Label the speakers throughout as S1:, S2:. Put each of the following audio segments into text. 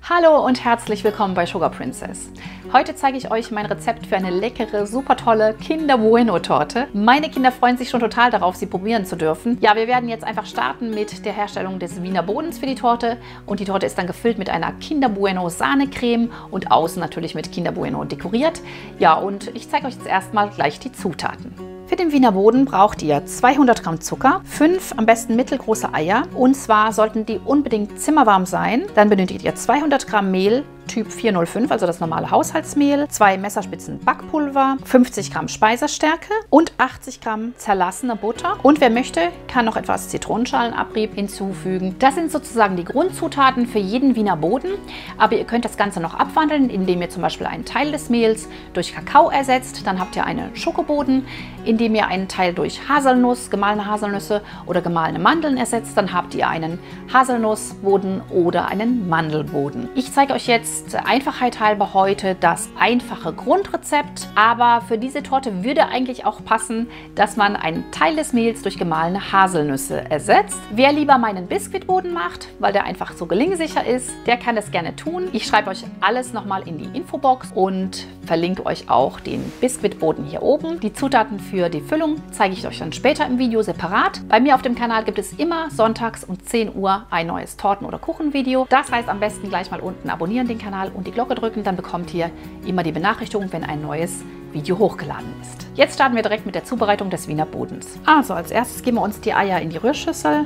S1: Hallo und herzlich willkommen bei Sugar Princess. Heute zeige ich euch mein Rezept für eine leckere, super tolle Kinder Bueno Torte. Meine Kinder freuen sich schon total darauf, sie probieren zu dürfen. Ja, wir werden jetzt einfach starten mit der Herstellung des Wiener Bodens für die Torte. Und die Torte ist dann gefüllt mit einer Kinder Bueno Sahnecreme und außen natürlich mit Kinder Bueno dekoriert. Ja, und ich zeige euch jetzt erstmal gleich die Zutaten. Für den Wiener Boden braucht ihr 200 Gramm Zucker, 5 am besten mittelgroße Eier und zwar sollten die unbedingt zimmerwarm sein. Dann benötigt ihr 200 Gramm Mehl, Typ 405, also das normale Haushaltsmehl, 2 Messerspitzen Backpulver, 50 Gramm Speisestärke und 80 Gramm zerlassene Butter. Und wer möchte, kann noch etwas Zitronenschalenabrieb hinzufügen. Das sind sozusagen die Grundzutaten für jeden Wiener Boden. Aber ihr könnt das Ganze noch abwandeln, indem ihr zum Beispiel einen Teil des Mehls durch Kakao ersetzt. Dann habt ihr einen Schokoboden, indem ihr einen Teil durch Haselnuss, gemahlene Haselnüsse oder gemahlene Mandeln ersetzt. Dann habt ihr einen Haselnussboden oder einen Mandelboden. Ich zeige euch jetzt Einfachheit halber heute das einfache Grundrezept, aber für diese Torte würde eigentlich auch passen, dass man einen Teil des Mehls durch gemahlene Haselnüsse ersetzt. Wer lieber meinen Biskuitboden macht, weil der einfach so gelingsicher ist, der kann das gerne tun. Ich schreibe euch alles nochmal in die Infobox und verlinke euch auch den Biskuitboden hier oben. Die Zutaten für die Füllung zeige ich euch dann später im Video separat. Bei mir auf dem Kanal gibt es immer sonntags um 10 Uhr ein neues Torten- oder Kuchenvideo. Das heißt, am besten gleich mal unten abonnieren den Kanal und die Glocke drücken, dann bekommt ihr immer die Benachrichtigung, wenn ein neues Video hochgeladen ist. Jetzt starten wir direkt mit der Zubereitung des Wiener Bodens. Also als erstes geben wir uns die Eier in die Rührschüssel,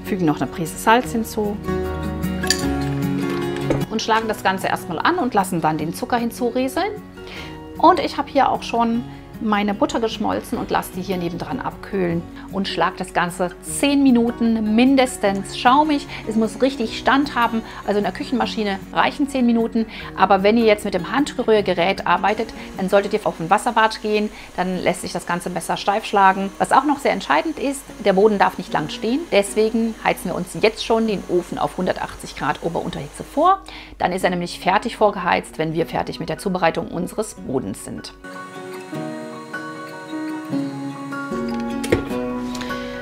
S1: fügen noch eine Prise Salz hinzu und schlagen das Ganze erstmal an und lassen dann den Zucker hinzurieseln. Und ich habe hier auch schon meine Butter geschmolzen und lasse die hier nebendran abkühlen und schlage das Ganze 10 Minuten mindestens schaumig. Es muss richtig Stand haben, also in der Küchenmaschine reichen 10 Minuten, aber wenn ihr jetzt mit dem Handrührgerät arbeitet, dann solltet ihr auf ein Wasserbad gehen, dann lässt sich das Ganze besser steif schlagen. Was auch noch sehr entscheidend ist, der Boden darf nicht lang stehen, deswegen heizen wir uns jetzt schon den Ofen auf 180 Grad Ober-Unterhitze vor. Dann ist er nämlich fertig vorgeheizt, wenn wir fertig mit der Zubereitung unseres Bodens sind.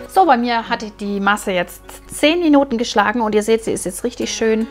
S1: So, bei mir hat die Masse jetzt 10 Minuten geschlagen und ihr seht, sie ist jetzt richtig schön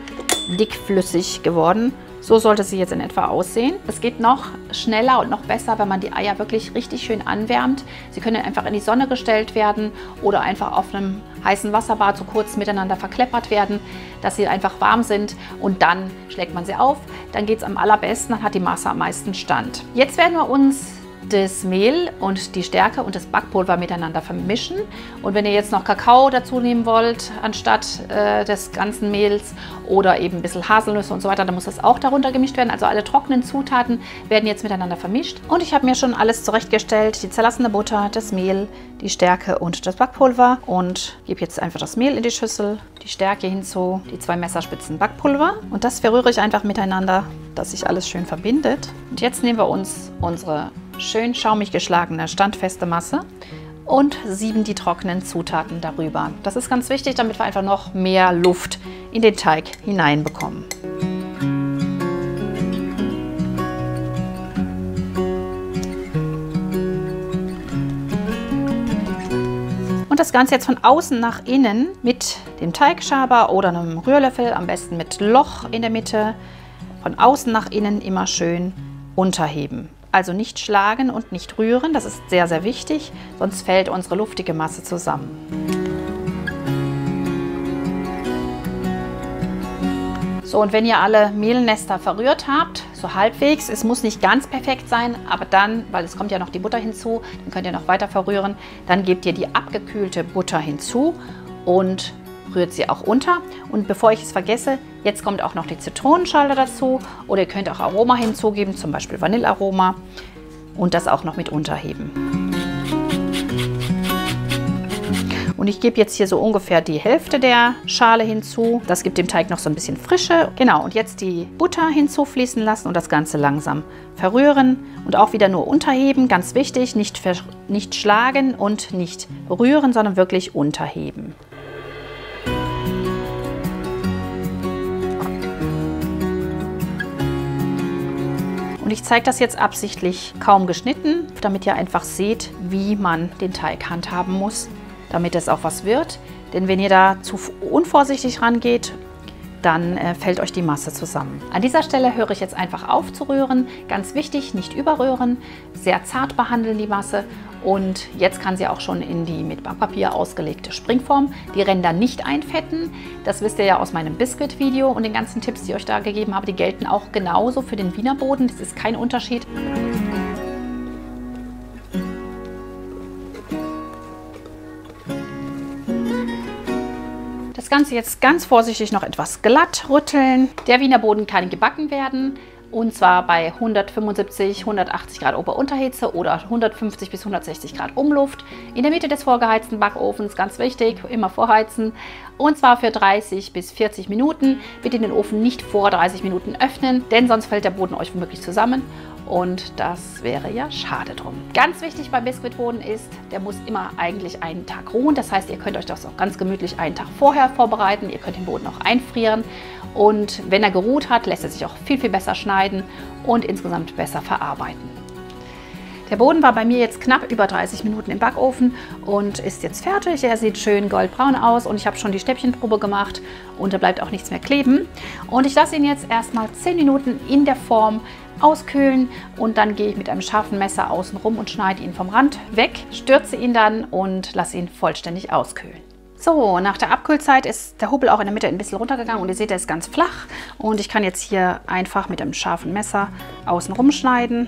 S1: dickflüssig geworden. So sollte sie jetzt in etwa aussehen. Es geht noch schneller und noch besser, wenn man die Eier wirklich richtig schön anwärmt. Sie können einfach in die Sonne gestellt werden oder einfach auf einem heißen Wasserbad so kurz miteinander verkleppert werden, dass sie einfach warm sind und dann schlägt man sie auf. Dann geht es am allerbesten, dann hat die Masse am meisten Stand. Jetzt werden wir uns das Mehl und die Stärke und das Backpulver miteinander vermischen. Und wenn ihr jetzt noch Kakao dazu nehmen wollt, anstatt des ganzen Mehls oder eben ein bisschen Haselnüsse und so weiter, dann muss das auch darunter gemischt werden. Also alle trockenen Zutaten werden jetzt miteinander vermischt. Und ich habe mir schon alles zurechtgestellt, die zerlassene Butter, das Mehl, die Stärke und das Backpulver. Und gebe jetzt einfach das Mehl in die Schüssel, die Stärke hinzu, die 2 Messerspitzen Backpulver. Und das verrühre ich einfach miteinander, dass sich alles schön verbindet. Und jetzt nehmen wir uns unsere schön schaumig geschlagene, standfeste Masse und sieben die trockenen Zutaten darüber. Das ist ganz wichtig, damit wir einfach noch mehr Luft in den Teig hineinbekommen. Und das Ganze jetzt von außen nach innen mit dem Teigschaber oder einem Rührlöffel, am besten mit Loch in der Mitte, von außen nach innen immer schön unterheben. Also nicht schlagen und nicht rühren, das ist sehr, sehr wichtig, sonst fällt unsere luftige Masse zusammen. So, und wenn ihr alle Mehlnester verrührt habt, so halbwegs, es muss nicht ganz perfekt sein, aber dann, weil es kommt ja noch die Butter hinzu, dann könnt ihr noch weiter verrühren, dann gebt ihr die abgekühlte Butter hinzu und rührt sie auch unter. Und bevor ich es vergesse, jetzt kommt auch noch die Zitronenschale dazu oder ihr könnt auch Aroma hinzugeben, zum Beispiel Vanillearoma und das auch noch mit unterheben. Und ich gebe jetzt hier so ungefähr die Hälfte der Schale hinzu. Das gibt dem Teig noch so ein bisschen Frische. Genau, und jetzt die Butter hinzufließen lassen und das Ganze langsam verrühren. Und auch wieder nur unterheben, ganz wichtig, nicht schlagen und nicht rühren, sondern wirklich unterheben. Und ich zeige das jetzt absichtlich kaum geschnitten, damit ihr einfach seht, wie man den Teig handhaben muss, damit es auch was wird. Denn wenn ihr da zu unvorsichtig rangeht, dann fällt euch die Masse zusammen. An dieser Stelle höre ich jetzt einfach auf zu rühren. Ganz wichtig, nicht überrühren, sehr zart behandeln die Masse. Und jetzt kann sie auch schon in die mit Backpapier ausgelegte Springform. Die Ränder nicht einfetten. Das wisst ihr ja aus meinem Biscuit-Video und den ganzen Tipps, die ich euch da gegeben habe. Die gelten auch genauso für den Wiener Boden. Das ist kein Unterschied. Das Ganze jetzt ganz vorsichtig noch etwas glatt rütteln. Der Wiener Boden kann gebacken werden. Und zwar bei 175, 180 Grad Ober-Unterhitze oder 150 bis 160 Grad Umluft. In der Mitte des vorgeheizten Backofens, ganz wichtig, immer vorheizen. Und zwar für 30 bis 40 Minuten. Bitte den Ofen nicht vor 30 Minuten öffnen, denn sonst fällt der Boden euch womöglich zusammen. Und das wäre ja schade drum. Ganz wichtig beim Biskuitboden ist, der muss immer eigentlich einen Tag ruhen. Das heißt, ihr könnt euch das auch ganz gemütlich einen Tag vorher vorbereiten. Ihr könnt den Boden auch einfrieren. Und wenn er geruht hat, lässt er sich auch viel, viel besser schneiden und insgesamt besser verarbeiten. Der Boden war bei mir jetzt knapp über 30 Minuten im Backofen und ist jetzt fertig. Er sieht schön goldbraun aus und ich habe schon die Stäbchenprobe gemacht und da bleibt auch nichts mehr kleben. Und ich lasse ihn jetzt erstmal 10 Minuten in der Form auskühlen und dann gehe ich mit einem scharfen Messer außen rum und schneide ihn vom Rand weg, stürze ihn dann und lasse ihn vollständig auskühlen. So, nach der Abkühlzeit ist der Hubbel auch in der Mitte ein bisschen runtergegangen und ihr seht, er ist ganz flach. Und ich kann jetzt hier einfach mit einem scharfen Messer außen rumschneiden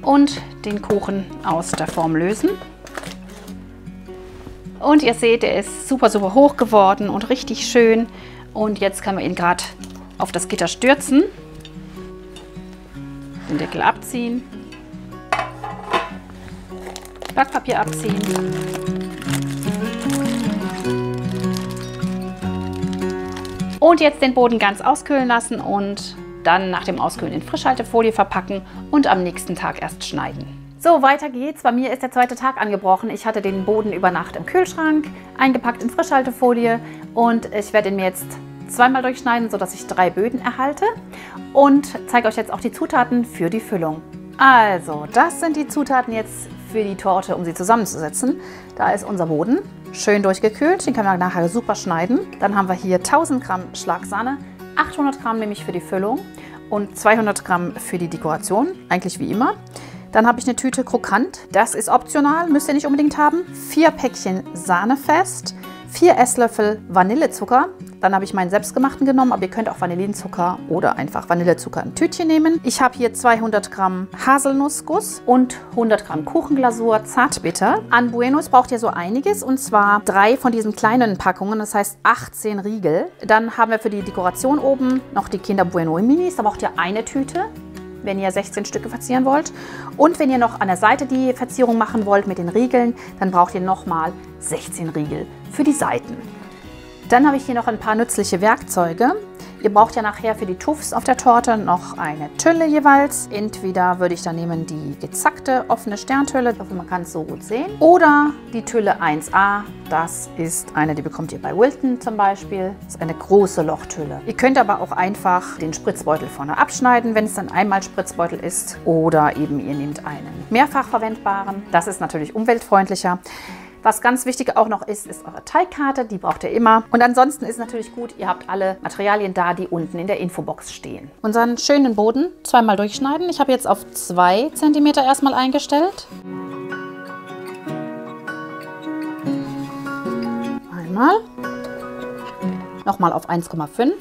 S1: und den Kuchen aus der Form lösen. Und ihr seht, er ist super, super hoch geworden und richtig schön. Und jetzt können wir ihn gerade auf das Gitter stürzen, den Deckel abziehen, Backpapier abziehen. Und jetzt den Boden ganz auskühlen lassen und dann nach dem Auskühlen in Frischhaltefolie verpacken und am nächsten Tag erst schneiden. So, weiter geht's. Bei mir ist der zweite Tag angebrochen. Ich hatte den Boden über Nacht im Kühlschrank, eingepackt in Frischhaltefolie und ich werde ihn mir jetzt zweimal durchschneiden, sodass ich 3 Böden erhalte und zeige euch jetzt auch die Zutaten für die Füllung. Also, das sind die Zutaten jetzt für die Torte, um sie zusammenzusetzen. Da ist unser Boden, schön durchgekühlt, den können wir nachher super schneiden. Dann haben wir hier 1000 Gramm Schlagsahne, 800 Gramm nehme ich für die Füllung und 200 Gramm für die Dekoration, eigentlich wie immer. Dann habe ich eine Tüte Krokant, das ist optional, müsst ihr nicht unbedingt haben. 4 Päckchen Sahnefest, 4 Esslöffel Vanillezucker. Dann habe ich meinen selbstgemachten genommen, aber ihr könnt auch Vanillinzucker oder einfach Vanillezucker im Tütchen nehmen. Ich habe hier 200 Gramm Haselnussguss und 100 Gramm Kuchenglasur Zartbitter. An Buenos braucht ihr so einiges und zwar 3 von diesen kleinen Packungen, das heißt 18 Riegel. Dann haben wir für die Dekoration oben noch die Kinder Bueno Minis, da braucht ihr eine Tüte, wenn ihr 16 Stücke verzieren wollt. Und wenn ihr noch an der Seite die Verzierung machen wollt mit den Riegeln, dann braucht ihr nochmal 16 Riegel für die Seiten. Dann habe ich hier noch ein paar nützliche Werkzeuge. Ihr braucht ja nachher für die Touffes auf der Torte noch eine Tülle jeweils. Entweder würde ich dann nehmen die gezackte offene Sterntülle, ich hoffe, man kann es so gut sehen. Oder die Tülle 1A, das ist eine, die bekommt ihr bei Wilton zum Beispiel. Das ist eine große Lochtülle. Ihr könnt aber auch einfach den Spritzbeutel vorne abschneiden, wenn es dann einmal Spritzbeutel ist. Oder eben ihr nehmt einen mehrfach verwendbaren. Das ist natürlich umweltfreundlicher. Was ganz wichtig auch noch ist, ist eure Teigkarte, die braucht ihr immer. Und ansonsten ist natürlich gut, ihr habt alle Materialien da, die unten in der Infobox stehen. Unseren schönen Boden zweimal durchschneiden. Ich habe jetzt auf 2 cm erstmal eingestellt. Einmal. Nochmal auf 1,5.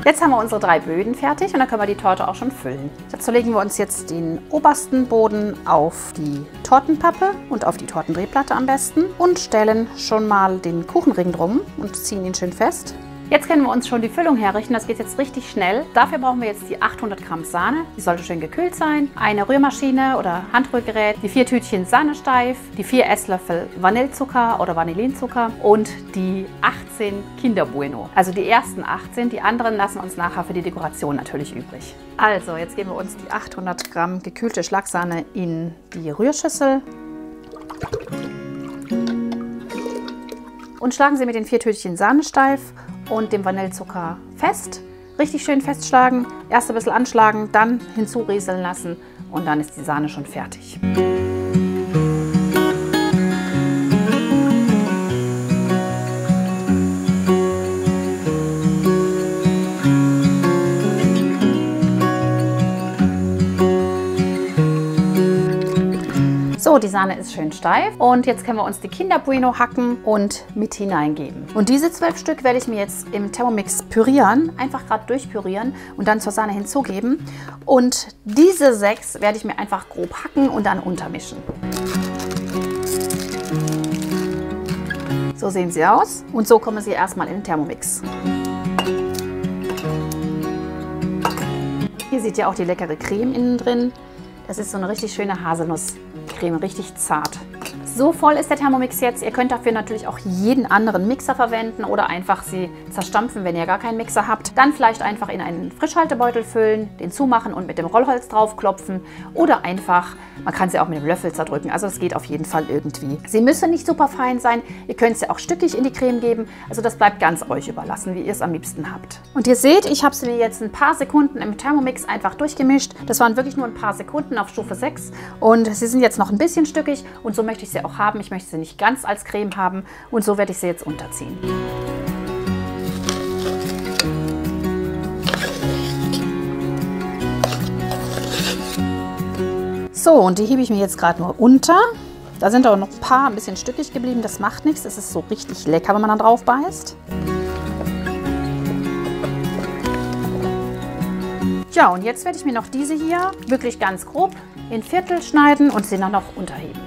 S1: Jetzt haben wir unsere 3 Böden fertig und dann können wir die Torte auch schon füllen. Dazu legen wir uns jetzt den obersten Boden auf die Tortenpappe und auf die Tortendrehplatte am besten und stellen schon mal den Kuchenring drum und ziehen ihn schön fest. Jetzt können wir uns schon die Füllung herrichten, das geht jetzt richtig schnell. Dafür brauchen wir jetzt die 800 Gramm Sahne, die sollte schön gekühlt sein, eine Rührmaschine oder Handrührgerät, die 4 Tütchen Sahnesteif, die 4 Esslöffel Vanillezucker oder Vanillinzucker und die 18 Kinder Bueno. Also die ersten 18, die anderen lassen uns nachher für die Dekoration natürlich übrig. Also jetzt geben wir uns die 800 Gramm gekühlte Schlagsahne in die Rührschüssel und schlagen sie mit den 4 Tütchen Sahnesteif und dem Vanillezucker fest. Richtig schön festschlagen, erst ein bisschen anschlagen, dann hinzurieseln lassen und dann ist die Sahne schon fertig. So, die Sahne ist schön steif und jetzt können wir uns die Kinder Bueno hacken und mit hineingeben. Und diese 12 Stück werde ich mir jetzt im Thermomix pürieren, einfach gerade durchpürieren und dann zur Sahne hinzugeben. Und diese 6 werde ich mir einfach grob hacken und dann untermischen. So sehen sie aus und so kommen sie erstmal in den Thermomix. Hier seht ihr auch die leckere Creme innen drin. Das ist so eine richtig schöne Haselnusscreme, richtig zart. So voll ist der Thermomix jetzt. Ihr könnt dafür natürlich auch jeden anderen Mixer verwenden oder einfach sie zerstampfen, wenn ihr gar keinen Mixer habt. Dann vielleicht einfach in einen Frischhaltebeutel füllen, den zumachen und mit dem Rollholz draufklopfen oder einfach, man kann sie auch mit dem Löffel zerdrücken. Also es geht auf jeden Fall irgendwie. Sie müssen nicht super fein sein. Ihr könnt sie auch stückig in die Creme geben. Also das bleibt ganz euch überlassen, wie ihr es am liebsten habt. Und ihr seht, ich habe sie mir jetzt ein paar Sekunden im Thermomix einfach durchgemischt. Das waren wirklich nur ein paar Sekunden auf Stufe 6 und sie sind jetzt noch ein bisschen stückig und so möchte ich sie auch haben. Ich möchte sie nicht ganz als Creme haben und so werde ich sie jetzt unterziehen. So, und die hebe ich mir jetzt gerade nur unter. Da sind auch noch ein paar ein bisschen stückig geblieben, das macht nichts. Es ist so richtig lecker, wenn man dann drauf beißt. Ja, und jetzt werde ich mir noch diese hier wirklich ganz grob in Viertel schneiden und sie dann noch unterheben.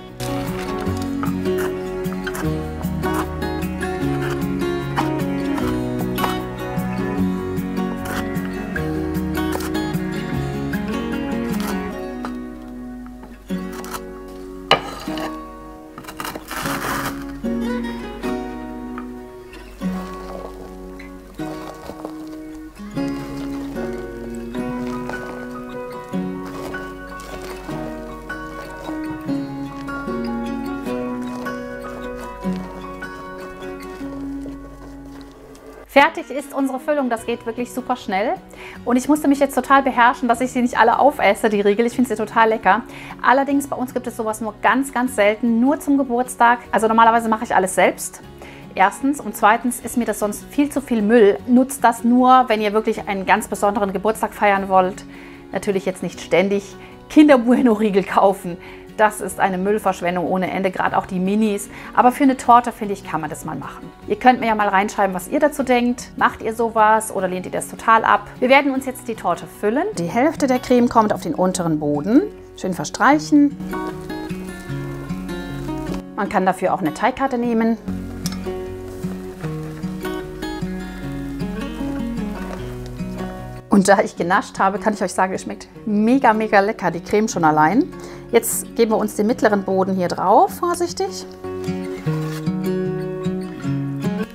S1: Fertig ist unsere Füllung, das geht wirklich super schnell. Und ich musste mich jetzt total beherrschen, dass ich sie nicht alle aufesse, die Riegel. Ich finde sie total lecker. Allerdings bei uns gibt es sowas nur ganz, ganz selten, nur zum Geburtstag. Also normalerweise mache ich alles selbst. Erstens und zweitens ist mir das sonst viel zu viel Müll. Nutzt das nur, wenn ihr wirklich einen ganz besonderen Geburtstag feiern wollt. Natürlich jetzt nicht ständig Kinder Bueno Riegel kaufen. Das ist eine Müllverschwendung ohne Ende, gerade auch die Minis. Aber für eine Torte, finde ich, kann man das mal machen. Ihr könnt mir ja mal reinschreiben, was ihr dazu denkt. Macht ihr sowas oder lehnt ihr das total ab? Wir werden uns jetzt die Torte füllen. Die Hälfte der Creme kommt auf den unteren Boden. Schön verstreichen. Man kann dafür auch eine Teigkarte nehmen. Und da ich genascht habe, kann ich euch sagen, es schmeckt mega, mega lecker, die Creme schon allein. Jetzt geben wir uns den mittleren Boden hier drauf, vorsichtig.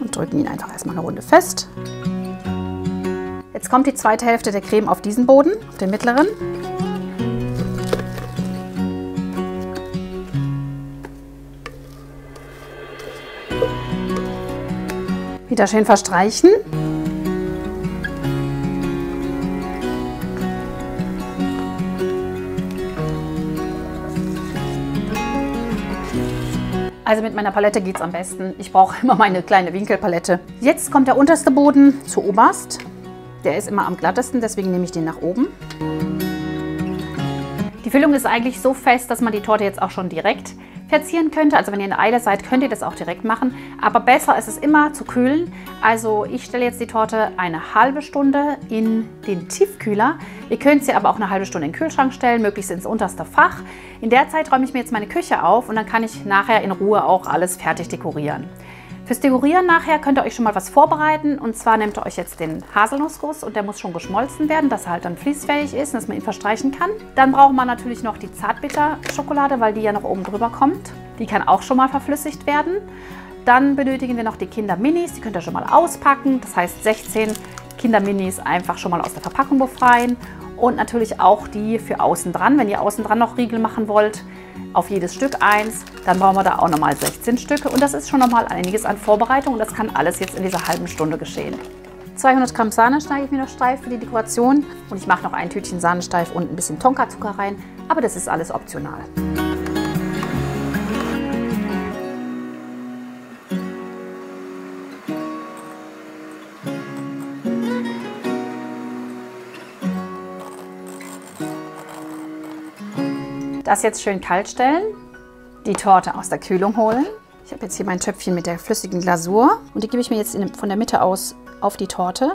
S1: Und drücken ihn einfach erstmal eine Runde fest. Jetzt kommt die zweite Hälfte der Creme auf diesen Boden, auf den mittleren. Wieder schön verstreichen. Also mit meiner Palette geht es am besten. Ich brauche immer meine kleine Winkelpalette. Jetzt kommt der unterste Boden zu oberst. Der ist immer am glattesten, deswegen nehme ich den nach oben. Die Füllung ist eigentlich so fest, dass man die Torte jetzt auch schon direkt verzieren könnte. Also wenn ihr in der Eile seid, könnt ihr das auch direkt machen. Aber besser ist es immer zu kühlen. Also ich stelle jetzt die Torte eine halbe Stunde in den Tiefkühler. Ihr könnt sie aber auch eine halbe Stunde in den Kühlschrank stellen, möglichst ins unterste Fach. In der Zeit räume ich mir jetzt meine Küche auf und dann kann ich nachher in Ruhe auch alles fertig dekorieren. Fürs Dekorieren nachher könnt ihr euch schon mal was vorbereiten. Und zwar nehmt ihr euch jetzt den Haselnussguss und der muss schon geschmolzen werden, dass er halt dann fließfähig ist und dass man ihn verstreichen kann. Dann braucht man natürlich noch die Zartbitterschokolade, weil die ja noch oben drüber kommt. Die kann auch schon mal verflüssigt werden. Dann benötigen wir noch die Kinderminis, die könnt ihr schon mal auspacken. Das heißt 16 Kinderminis einfach schon mal aus der Verpackung befreien. Und natürlich auch die für außen dran, wenn ihr außen dran noch Riegel machen wollt. Auf jedes Stück eins, dann brauchen wir da auch nochmal 16 Stücke und das ist schon nochmal einiges an Vorbereitung und das kann alles jetzt in dieser halben Stunde geschehen. 200 Gramm Sahne schneide ich mir noch steif für die Dekoration. Und ich mache noch ein Tütchen Sahnesteif und ein bisschen Tonkazucker rein. Aber das ist alles optional. Das jetzt schön kalt stellen, die Torte aus der Kühlung holen. Ich habe jetzt hier mein Töpfchen mit der flüssigen Glasur und die gebe ich mir jetzt von der Mitte aus auf die Torte.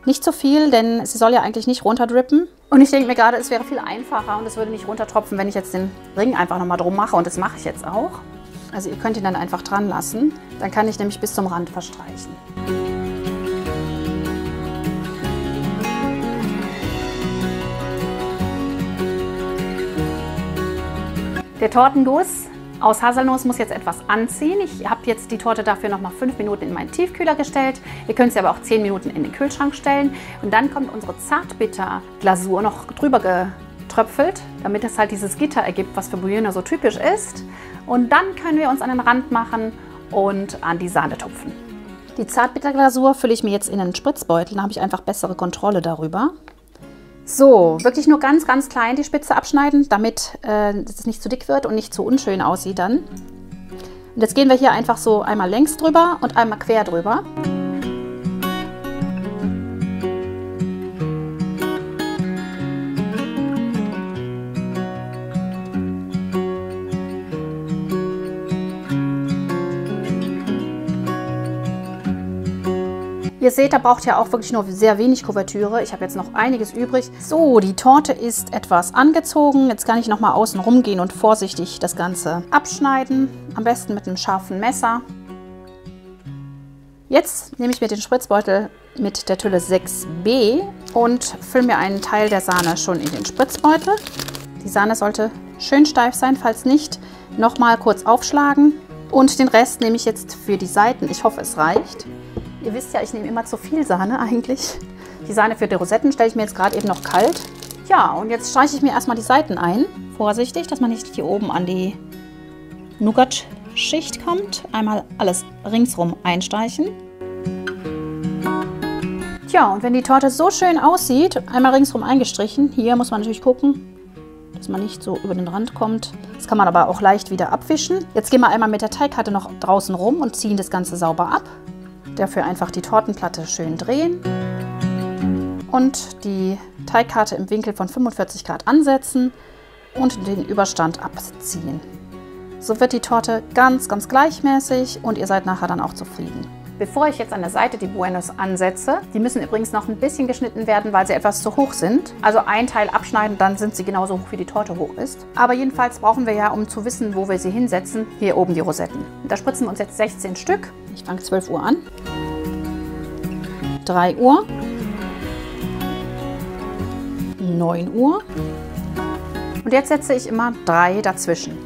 S1: Nicht zu viel, denn sie soll ja eigentlich nicht runterdrippen. Und ich denke mir gerade, es wäre viel einfacher und es würde nicht runtertropfen, wenn ich jetzt den Ring einfach nochmal drum mache. Und das mache ich jetzt auch. Also ihr könnt ihn dann einfach dran lassen. Dann kann ich nämlich bis zum Rand verstreichen. Der Tortenguss aus Haselnuss muss jetzt etwas anziehen. Ich habe jetzt die Torte dafür noch mal 5 Minuten in meinen Tiefkühler gestellt. Ihr könnt sie aber auch 10 Minuten in den Kühlschrank stellen. Und dann kommt unsere Zartbitter-Glasur noch drüber getröpfelt, damit es halt dieses Gitter ergibt, was für Bouillon so typisch ist. Und dann können wir uns an den Rand machen und an die Sahne tupfen. Die Zartbitterglasur fülle ich mir jetzt in einen Spritzbeutel. Dann habe ich einfach bessere Kontrolle darüber. So, wirklich nur ganz, ganz klein die Spitze abschneiden, damit es nicht zu dick wird und nicht zu unschön aussieht dann. Und jetzt gehen wir hier einfach so einmal längs drüber und einmal quer drüber. Ihr seht, da braucht ihr auch wirklich nur sehr wenig Kuvertüre. Ich habe jetzt noch einiges übrig. So, die Torte ist etwas angezogen. Jetzt kann ich noch mal außen rum gehen und vorsichtig das Ganze abschneiden. Am besten mit einem scharfen Messer. Jetzt nehme ich mir den Spritzbeutel mit der Tülle 6B und fülle mir einen Teil der Sahne schon in den Spritzbeutel. Die Sahne sollte schön steif sein, falls nicht, noch mal kurz aufschlagen. Und den Rest nehme ich jetzt für die Seiten. Ich hoffe, es reicht. Ihr wisst ja, ich nehme immer zu viel Sahne eigentlich. Die Sahne für die Rosetten stelle ich mir jetzt gerade eben noch kalt. Ja, und jetzt streiche ich mir erstmal die Seiten ein. Vorsichtig, dass man nicht hier oben an die Nougat-Schicht kommt. Einmal alles ringsrum einstreichen. Tja, und wenn die Torte so schön aussieht, einmal ringsrum eingestrichen. Hier muss man natürlich gucken, dass man nicht so über den Rand kommt. Das kann man aber auch leicht wieder abwischen. Jetzt gehen wir einmal mit der Teigkarte noch draußen rum und ziehen das Ganze sauber ab. Dafür einfach die Tortenplatte schön drehen und die Teigkarte im Winkel von 45 Grad ansetzen und den Überstand abziehen. So wird die Torte ganz, ganz gleichmäßig und ihr seid nachher dann auch zufrieden. Bevor ich jetzt an der Seite die Buenos ansetze, die müssen übrigens noch ein bisschen geschnitten werden, weil sie etwas zu hoch sind. Also ein Teil abschneiden, dann sind sie genauso hoch, wie die Torte hoch ist. Aber jedenfalls brauchen wir ja, um zu wissen, wo wir sie hinsetzen, hier oben die Rosetten. Da spritzen wir uns jetzt 16 Stück. Ich fange 12 Uhr an. 3 Uhr. 9 Uhr. Und jetzt setze ich immer 3 dazwischen.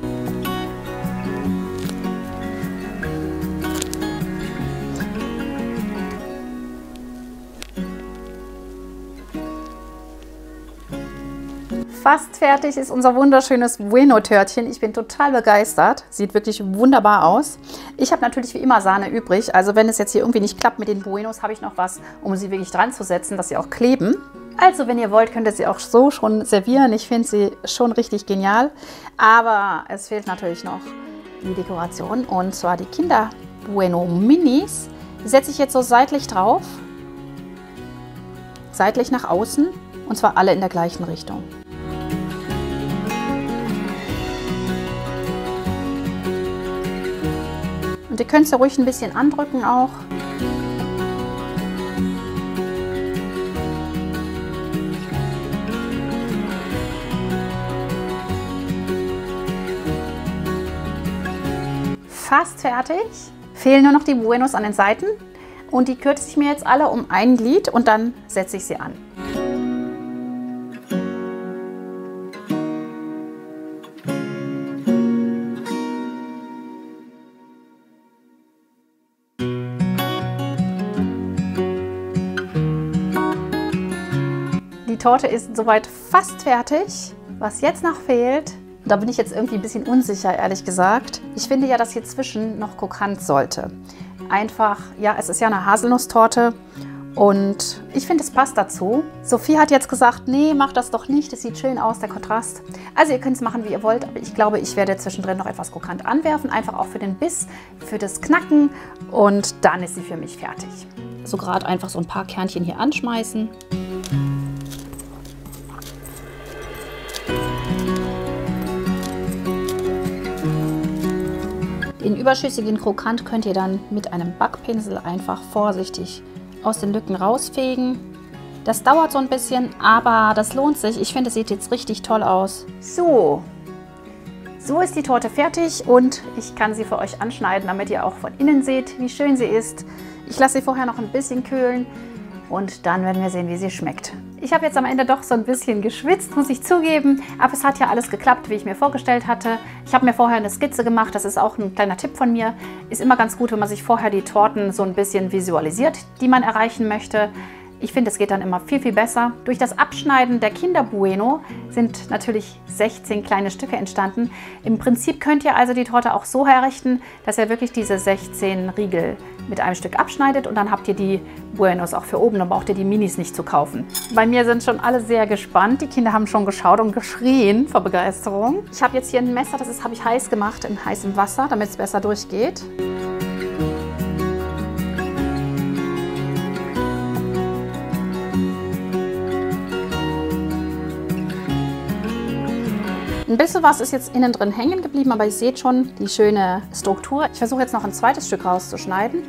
S1: Fast fertig ist unser wunderschönes Bueno-Törtchen. Ich bin total begeistert. Sieht wirklich wunderbar aus. Ich habe natürlich wie immer Sahne übrig. Also wenn es jetzt hier irgendwie nicht klappt mit den Buenos, habe ich noch was, um sie wirklich dran zu setzen, dass sie auch kleben. Also wenn ihr wollt, könnt ihr sie auch so schon servieren. Ich finde sie schon richtig genial. Aber es fehlt natürlich noch die Dekoration. Und zwar die Kinder Bueno Minis. Die setze ich jetzt so seitlich drauf. Seitlich nach außen. Und zwar alle in der gleichen Richtung. Und ihr könnt es ja ruhig ein bisschen andrücken auch. Fast fertig. Fehlen nur noch die Buenos an den Seiten. Und die kürze ich mir jetzt alle um ein Glied und dann setze ich sie an. Die Torte ist soweit fast fertig. Was jetzt noch fehlt, da bin ich jetzt irgendwie ein bisschen unsicher, ehrlich gesagt. Ich finde ja, dass hier zwischen noch krokant sollte. Einfach, ja, es ist ja eine Haselnusstorte Und ich finde, es passt dazu. Sophie hat jetzt gesagt, nee, mach das doch nicht, das sieht schön aus, der Kontrast. Also ihr könnt es machen, wie ihr wollt, aber ich glaube, ich werde zwischendrin noch etwas krokant anwerfen, einfach auch für den Biss, für das Knacken und dann ist sie für mich fertig. So gerade einfach so ein paar Kernchen hier anschmeißen. Den überschüssigen Krokant könnt ihr dann mit einem Backpinsel einfach vorsichtig aus den Lücken rausfegen. Das dauert so ein bisschen, aber das lohnt sich. Ich finde, es sieht jetzt richtig toll aus. So ist die Torte fertig und ich kann sie für euch anschneiden, damit ihr auch von innen seht, wie schön sie ist. Ich lasse sie vorher noch ein bisschen kühlen und dann werden wir sehen, wie sie schmeckt. Ich habe jetzt am Ende doch so ein bisschen geschwitzt, muss ich zugeben, aber es hat ja alles geklappt, wie ich mir vorgestellt hatte. Ich habe mir vorher eine Skizze gemacht, das ist auch ein kleiner Tipp von mir. Ist immer ganz gut, wenn man sich vorher die Torten so ein bisschen visualisiert, die man erreichen möchte. Ich finde, es geht dann immer viel, viel besser. Durch das Abschneiden der Kinder Bueno sind natürlich 16 kleine Stücke entstanden. Im Prinzip könnt ihr also die Torte auch so herrichten, dass ihr wirklich diese 16 Riegel mit einem Stück abschneidet und dann habt ihr die Buenos auch für oben, dann braucht ihr die Minis nicht zu kaufen. Bei mir sind schon alle sehr gespannt. Die Kinder haben schon geschaut und geschrien vor Begeisterung. Ich habe jetzt hier ein Messer, das habe ich heiß gemacht in heißem Wasser, damit es besser durchgeht. Ein bisschen was ist jetzt innen drin hängen geblieben, aber ihr seht schon die schöne Struktur. Ich versuche jetzt noch ein zweites Stück rauszuschneiden.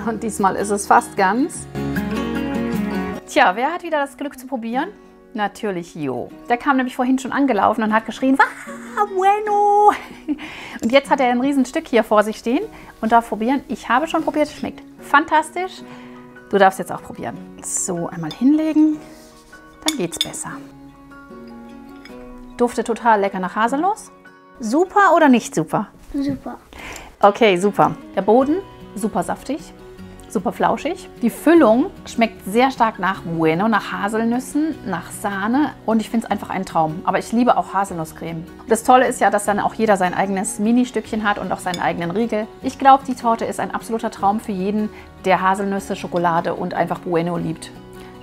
S1: Und diesmal ist es fast ganz. Tja, wer hat wieder das Glück zu probieren? Natürlich Jo. Der kam nämlich vorhin schon angelaufen und hat geschrien, wow, bueno! Und jetzt hat er ein Riesenstück hier vor sich stehen und darf probieren. Ich habe schon probiert, es schmeckt fantastisch. Du darfst jetzt auch probieren. So, einmal hinlegen. Dann geht's besser. Duftet total lecker nach Haselnuss. Super oder nicht super?
S2: Super.
S1: Okay, super. Der Boden, super saftig, super flauschig. Die Füllung schmeckt sehr stark nach Bueno, nach Haselnüssen, nach Sahne und ich finde es einfach ein Traum. Aber ich liebe auch Haselnusscreme. Das Tolle ist ja, dass dann auch jeder sein eigenes Mini-Stückchen hat und auch seinen eigenen Riegel. Ich glaube, die Torte ist ein absoluter Traum für jeden, der Haselnüsse, Schokolade und einfach Bueno liebt.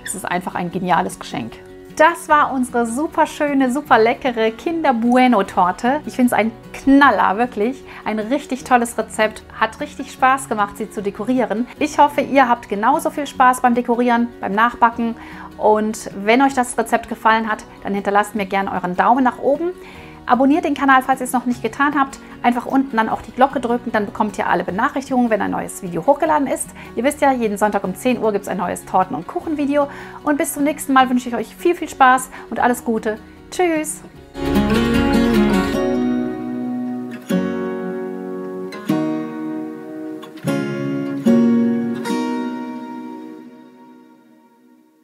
S1: Es ist einfach ein geniales Geschenk. Das war unsere super schöne, super leckere Kinder Bueno Torte. Ich finde es ein Knaller, wirklich. Ein richtig tolles Rezept. Hat richtig Spaß gemacht, sie zu dekorieren. Ich hoffe, ihr habt genauso viel Spaß beim Dekorieren, beim Nachbacken. Und wenn euch das Rezept gefallen hat, dann hinterlasst mir gerne euren Daumen nach oben. Abonniert den Kanal, falls ihr es noch nicht getan habt. Einfach unten dann auch die Glocke drücken, dann bekommt ihr alle Benachrichtigungen, wenn ein neues Video hochgeladen ist. Ihr wisst ja, jeden Sonntag um 10 Uhr gibt es ein neues Torten- und Kuchenvideo. Und bis zum nächsten Mal wünsche ich euch viel, viel Spaß und alles Gute. Tschüss!